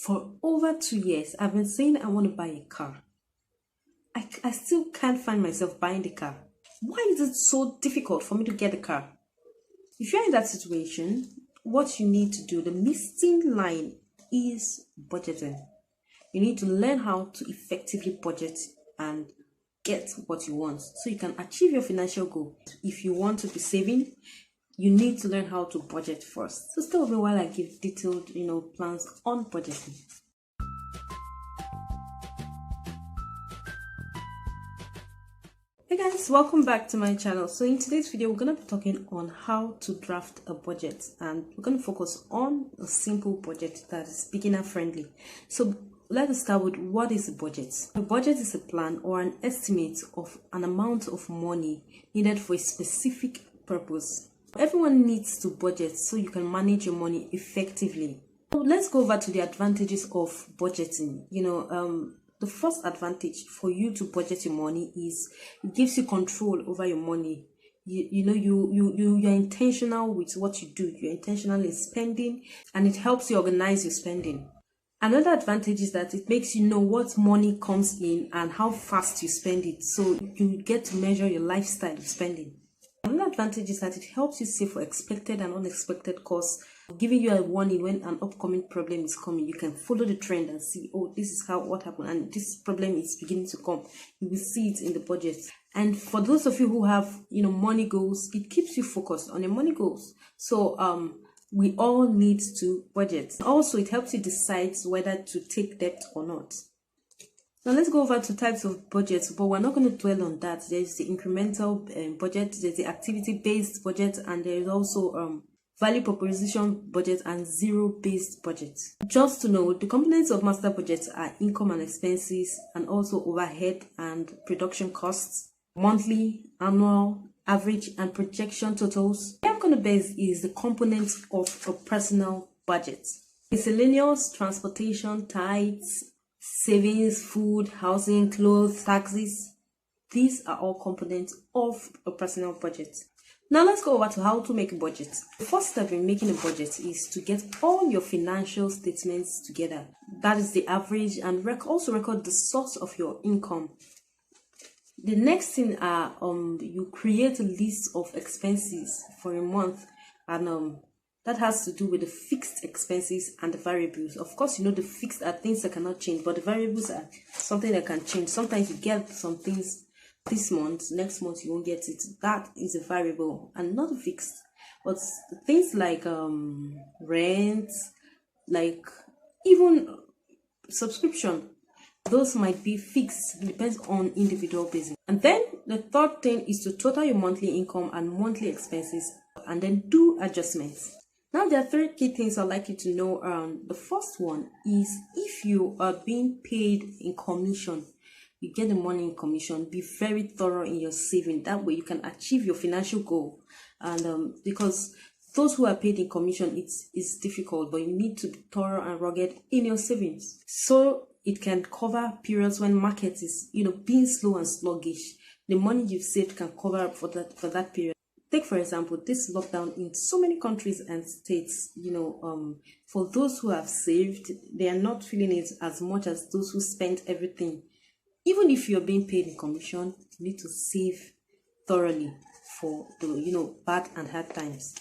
For over 2 years, I've been saying I want to buy a car. I still can't find myself buying the car. Why is it so difficult for me to get a car? If you're in that situation, what you need to do, the missing line is budgeting. You need to learn how to effectively budget and get what you want so you can achieve your financial goal. If you want to be saving, you need to learn how to budget first. So stay with me while I give detailed, plans on budgeting. Hey guys, welcome back to my channel. So in today's video, we're going to be talking on how to draft a budget, and we're going to focus on a simple budget that is beginner friendly. So let us start with what is a budget. A budget is a plan or an estimate of an amount of money needed for a specific purpose. Everyone needs to budget so you can manage your money effectively. So let's go over to the advantages of budgeting. The first advantage for you to budget your money is it gives you control over your money. You're intentional with what you do. You're intentional in spending, and it helps you organize your spending. Another advantage is that it makes you know what money comes in and how fast you spend it, so you get to measure your lifestyle spending. Another advantage is that it helps you save for expected and unexpected costs, giving you a warning when an upcoming problem is coming. You can follow the trend and see, oh, this is what happened, and this problem is beginning to come. You will see it in the budget. And for those of you who have, money goals, it keeps you focused on your money goals. So we all need to budget. Also, it helps you decide whether to take debt or not. Now let's go over to types of budgets, but we're not going to dwell on that. There's the incremental budget, there's the activity-based budget, and there is also value proposition budget and zero-based budget. Just to know, the components of master budgets are income and expenses, and also overhead and production costs, monthly, annual, average, and projection totals. The going to base is the components of a personal budget. Miscellaneous, transportation, tithes, savings, food, housing, clothes, taxes. These are all components of a personal budget. Now let's go over to how to make a budget. The first step in making a budget is to get all your financial statements together. That is the average, and also record the source of your income. The next thing are you create a list of expenses for a month, and that has to do with the fixed expenses and the variables. Of course, the fixed are things that cannot change, but the variables are something that can change. Sometimes you get some things this month, next month you won't get it. That is a variable and not fixed. But things like rent, like even subscription, those might be fixed. It depends on individual basis. And then the third thing is to total your monthly income and monthly expenses, and then do adjustments. Now, there are 3 key things I'd like you to know. The first one is if you are being paid in commission, you get the money in commission, be very thorough in your saving. That way you can achieve your financial goal. And because those who are paid in commission, it's difficult, but you need to be thorough and rugged in your savings, so it can cover periods when market is, being slow and sluggish. The money you've saved can cover up for that period. Take, for example, this lockdown in so many countries and states, for those who have saved, they are not feeling it as much as those who spent everything. Even if you're being paid in commission, you need to save thoroughly for the, bad and hard times.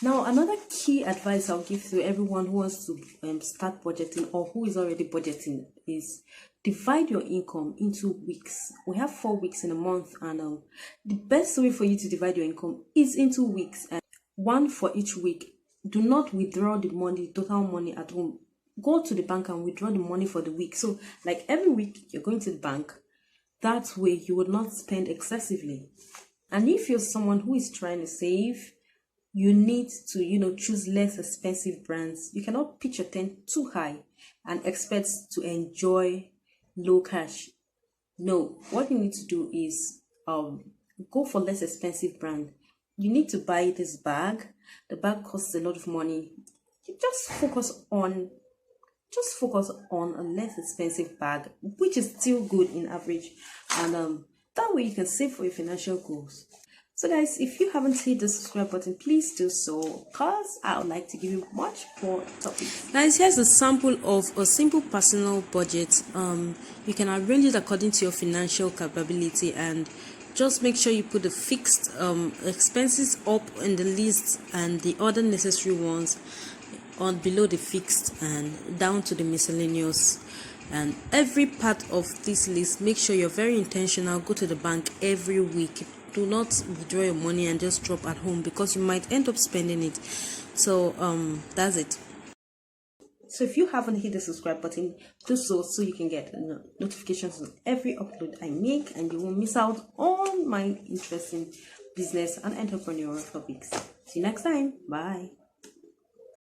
Now, another key advice I'll give to everyone who wants to start budgeting or who is already budgeting is divide your income into weeks. We have 4 weeks in a month, and the best way for you to divide your income is into weeks, and 1 for each week. Do not withdraw the money, total money at home. Go to the bank and withdraw the money for the week. So, like every week, you're going to the bank. That way, you will not spend excessively. And if you're someone who is trying to save, you need to, choose less expensive brands. You cannot pitch your tent too high and expect to enjoy low cash. No, what you need to do is go for less expensive brand. You need to buy this bag. The bag costs a lot of money. You just focus on a less expensive bag, which is still good in average, and that way you can save for your financial goals. So guys, if you haven't hit the subscribe button, please do so, because I would like to give you much more topics. Guys, here's a sample of a simple personal budget. You can arrange it according to your financial capability, and just make sure you put the fixed expenses up in the list and the other necessary ones on below the fixed and down to the miscellaneous. And every part of this list, make sure you're very intentional. Go to the bank every week. Do not withdraw your money and just drop at home, because you might end up spending it. So that's it. So if you haven't hit the subscribe button, do so you can get notifications on every upload I make, and you won't miss out on my interesting business and entrepreneurial topics. See you next time. Bye.